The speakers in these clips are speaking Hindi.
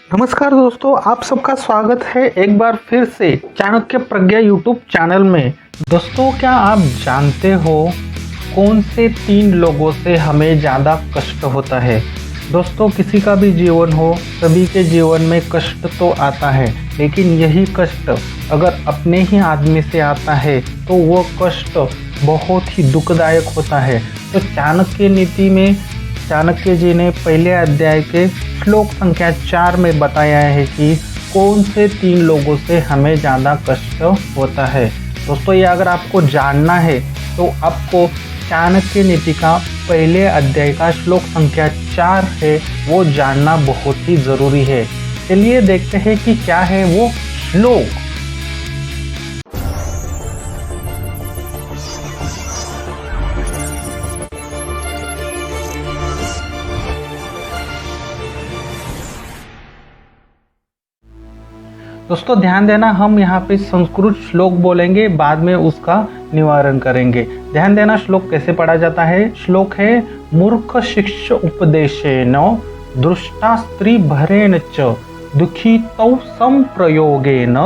नमस्कार दोस्तों, आप सबका स्वागत है एक बार फिर से चाणक्य प्रज्ञा यूट्यूब चैनल में। दोस्तों, क्या आप जानते हो कौन से 3 लोगों से हमें ज़्यादा कष्ट होता है? दोस्तों, किसी का भी जीवन हो, सभी के जीवन में कष्ट तो आता है, लेकिन यही कष्ट अगर अपने ही आदमी से आता है तो वो कष्ट बहुत ही दुखदायक होता है। तो चाणक्य नीति में चाणक्य जी ने पहले अध्याय के श्लोक संख्या 4 में बताया है कि कौन से 3 लोगों से हमें ज़्यादा कष्ट होता है। दोस्तों, ये अगर आपको जानना है तो आपको चाणक्य नीति का पहले अध्याय का श्लोक संख्या 4 है वो जानना बहुत ही ज़रूरी है। चलिए देखते हैं कि क्या है वो श्लोक। दोस्तों, ध्यान देना, हम यहाँ पे संस्कृत श्लोक बोलेंगे, बाद में उसका निवारण करेंगे। ध्यान देना श्लोक कैसे पढ़ा जाता है। श्लोक है, मूर्ख शिष्य उपदेशेन दृष्टा स्त्री भरेण च दुखितौ संप्रयोगेन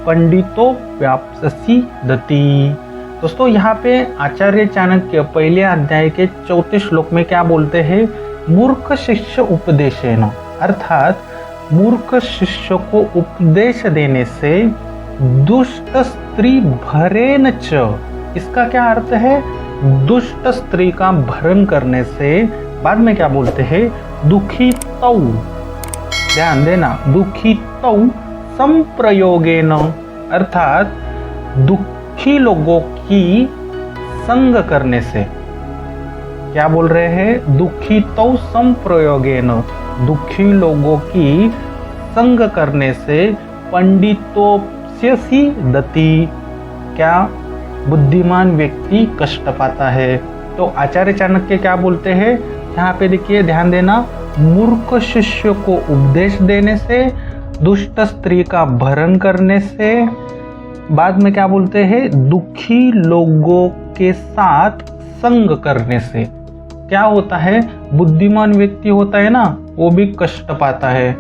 पंडितो व्याप्स्यसि दति। दोस्तों, यहाँ पे आचार्य चाणक्य पहले अध्याय के 4 श्लोक में क्या बोलते हैं? मूर्ख शिष्य उपदेशेन, अर्थात मूर्ख शिष्य को उपदेश देने से दुष्ट स्त्री भरेन च। इसका क्या अर्थ है? दुष्ट स्त्री का भरण करने से। बाद में क्या बोलते हैं? दुखितौ, ध्यान देना, दुखितौ संप्रयोगेन, अर्थात दुखी लोगों की संग करने से। क्या बोल रहे हैं? दुखितौ संप्रयोगेन, दुखी लोगों की संग करने से पंडितोप्स्यसि दति, क्या बुद्धिमान व्यक्ति कष्ट पाता है। तो आचार्य चाणक्य क्या बोलते हैं यहाँ पे? देखिए, ध्यान देना, मूर्ख शिष्य को उपदेश देने से, दुष्ट स्त्री का भरण करने से, बाद में क्या बोलते हैं? दुखी लोगों के साथ संग करने से क्या होता है? बुद्धिमान व्यक्ति होता है ना, वो भी कष्ट पाता है।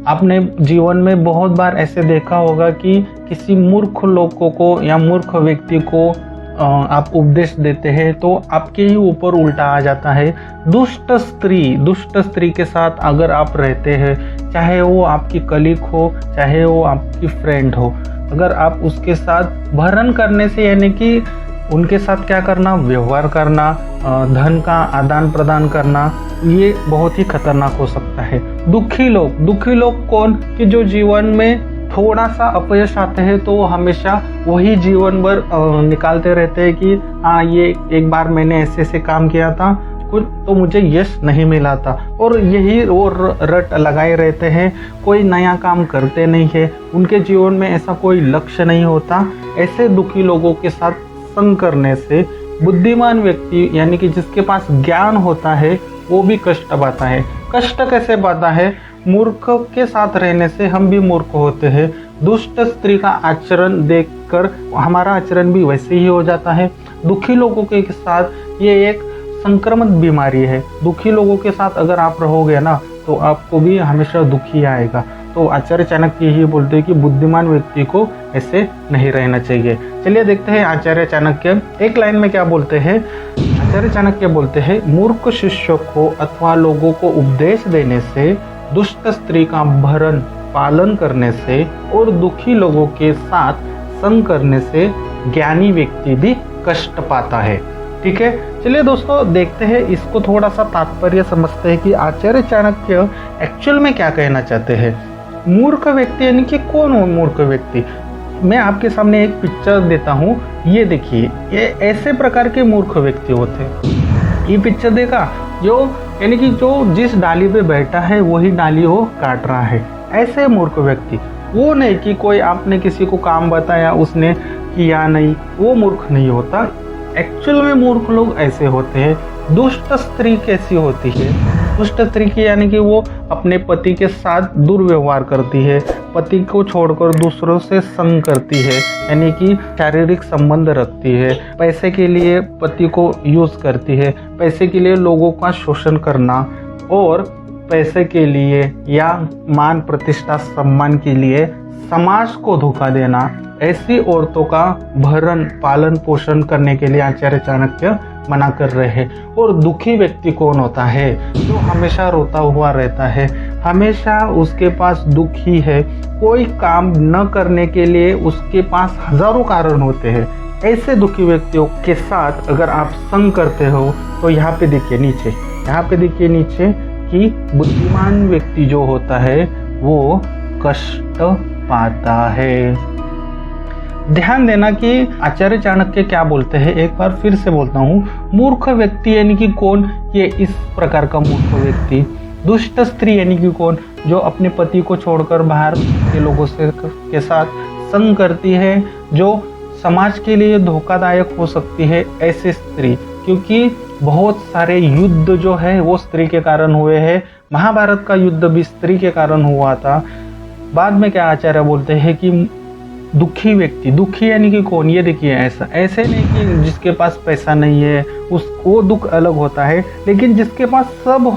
आपने जीवन में बहुत बार ऐसे देखा होगा कि किसी मूर्ख लोगों को या मूर्ख व्यक्ति को आप उपदेश देते हैं तो आपके ही ऊपर उल्टा आ जाता है। दुष्ट स्त्री के साथ अगर आप रहते हैं, चाहे वो आपकी कलीग हो, चाहे वो आपकी फ्रेंड हो, अगर आप उसके साथ भरण करने से, यानी कि उनके साथ क्या करना? व्यवहार करना, धन का आदान प्रदान करना, ये बहुत ही खतरनाक हो सकता है। दुखी लोग कौन? कि जो जीवन में थोड़ा सा अपयश आते हैं तो हमेशा वही जीवन भर निकालते रहते हैं कि हाँ, ये एक बार मैंने ऐसे काम किया था, कुछ तो मुझे यश नहीं मिला था, और यही वो रट लगाए रहते हैं, कोई नया काम करते नहीं है, उनके जीवन में ऐसा कोई लक्ष्य नहीं होता। ऐसे दुखी लोगों के साथ संग करने से बुद्धिमान व्यक्ति, यानी कि जिसके पास ज्ञान होता है, वो भी कष्ट पाता है। कष्ट कैसे पाता है? मूर्ख के साथ रहने से हम भी मूर्ख होते हैं। दुष्ट स्त्री का आचरण देखकर हमारा आचरण भी वैसे ही हो जाता है। दुखी लोगों के साथ ये एक संक्रमित बीमारी है। दुखी लोगों के साथ अगर आप रहोगे ना तो आपको भी हमेशा दुखी आएगा। तो आचार्य चाणक्य यही बोलते हैं कि बुद्धिमान व्यक्ति को ऐसे नहीं रहना चाहिए। चलिए देखते हैं आचार्य चाणक्य एक लाइन में क्या बोलते हैं। आचार्य चाणक्य बोलते हैं, मूर्ख शिष्य को अथवा लोगों को उपदेश देने से, दुष्ट स्त्री का भरण पालन करने से और दुखी लोगों के साथ संग करने से ज्ञानी व्यक्ति भी कष्ट पाता है। ठीक है, चलिए दोस्तों देखते हैं, इसको थोड़ा सा तात्पर्य समझते हैं कि आचार्य चाणक्य एक्चुअल में क्या कहना चाहते हैं। मूर्ख व्यक्ति यानी कि कौन हो मूर्ख व्यक्ति? मैं आपके सामने एक पिक्चर देता हूँ, ये देखिए, ये ऐसे प्रकार के मूर्ख व्यक्ति होते हैं। ये पिक्चर देखा, जो यानी कि जो जिस डाली पे बैठा है वही डाली वो काट रहा है, ऐसे मूर्ख व्यक्ति। वो नहीं कि कोई आपने किसी को काम बताया उसने किया नहीं, वो मूर्ख नहीं होता। एक्चुअल में मूर्ख लोग ऐसे होते हैं। दुष्ट स्त्री कैसी होती है? दुष्ट स्त्री की यानी कि वो अपने पति के साथ दुर्व्यवहार करती है, पति को छोड़कर दूसरों से संग करती है, यानी कि शारीरिक संबंध रखती है, पैसे के लिए पति को यूज करती है, पैसे के लिए लोगों का शोषण करना, और पैसे के लिए या मान प्रतिष्ठा सम्मान के लिए समाज को धोखा देना, ऐसी औरतों का भरण पालन पोषण करने के लिए आचार्य चाणक्य मना कर रहे हैं। और दुखी व्यक्ति कौन होता है? जो हमेशा रोता हुआ रहता है, हमेशा उसके पास दुख ही है, कोई काम न करने के लिए उसके पास हजारों कारण होते हैं। ऐसे दुखी व्यक्तियों के साथ अगर आप संग करते हो तो यहाँ पे देखिए नीचे कि बुद्धिमान व्यक्ति जो होता है वो कष्ट पाता है। ध्यान देना कि आचार्य चाणक्य क्या बोलते हैं, एक बार फिर से बोलता हूँ। मूर्ख व्यक्ति यानी कि कौन? ये इस प्रकार का मूर्ख व्यक्ति। दुष्ट स्त्री यानी कि कौन? जो अपने पति को छोड़कर बाहर के लोगों से के साथ संग करती है, जो समाज के लिए धोखादायक हो सकती है, ऐसे स्त्री। क्योंकि बहुत सारे युद्ध जो है वो स्त्री के कारण हुए हैं। महाभारत का युद्ध भी स्त्री के कारण हुआ था। बाद में क्या आचार्य बोलते हैं कि दुखी व्यक्ति, दुखी यानी कि कौन? ये देखिए ऐसे नहीं कि जिसके पास पैसा नहीं है वो दुख अलग होता है, लेकिन जिसके पास सब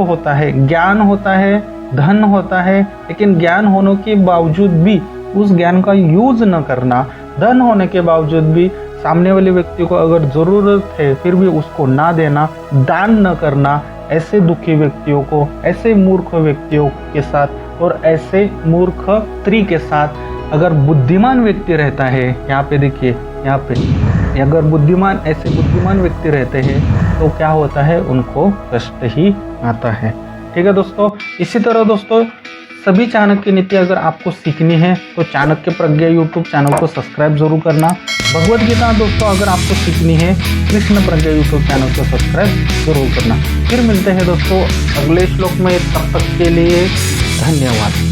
होता है, ज्ञान होता है, धन होता है, लेकिन ज्ञान होने के बावजूद भी उस ज्ञान का यूज न करना, धन होने के बावजूद भी सामने वाले व्यक्ति को अगर जरूरत है फिर भी उसको ना देना, दान न करना, ऐसे दुखी व्यक्तियों को, ऐसे मूर्ख व्यक्तियों के साथ और ऐसे मूर्ख स्त्री के साथ अगर बुद्धिमान व्यक्ति रहता है, यहाँ पे देखिए अगर ऐसे बुद्धिमान व्यक्ति रहते हैं तो क्या होता है? उनको कष्ट ही आता है। ठीक है दोस्तों, इसी तरह दोस्तों सभी चाणक्य नीति अगर आपको सीखनी है तो चाणक्य प्रज्ञा यूट्यूब चैनल को सब्सक्राइब जरूर करना। भगवद गीता दोस्तों अगर आपको सीखनी है, कृष्ण प्रज्ञा यूट्यूब चैनल को सब्सक्राइब जरूर करना। फिर मिलते हैं दोस्तों अगले श्लोक में, तब तक के लिए धन्यवाद।